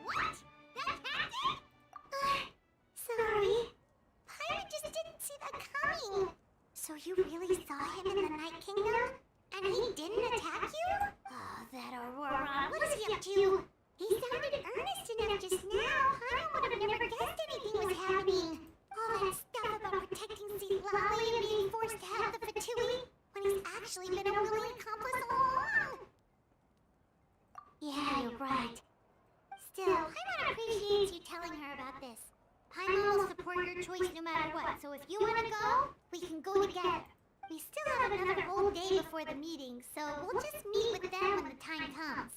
What? That happened? Sorry. Pirate just didn't see that coming. So you really saw him in the Night Kingdom? And he didn't attack you? Oh, that Auroron. What is he up to? He sounded earnest enough just now. Paimon would have never guessed anything was happening. All that stuff about protecting Lami and being forced to have the Fatui, when he's actually been a willing accomplice all along. Yeah, you're right. Still, Paimon appreciates you telling her about this. Paimon will support your choice no matter what, so if you want to go, we can go together. We still have another whole day before the meeting, so we'll just meet with them when the time comes.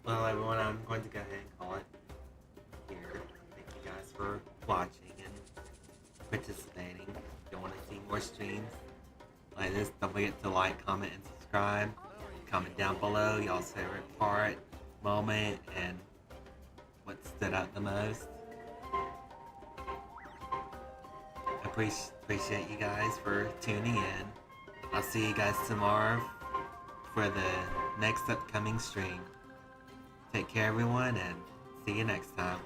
Well, everyone, I'm going to go ahead and call it here. Thank you guys for watching and participating. If you want to see more streams like this, don't forget to like, comment, and subscribe. Comment down below y'all's favorite part, moment, and what stood out the most. Appreciate you guys for tuning in. I'll see you guys tomorrow for the next upcoming stream. Take care, everyone, and see you next time.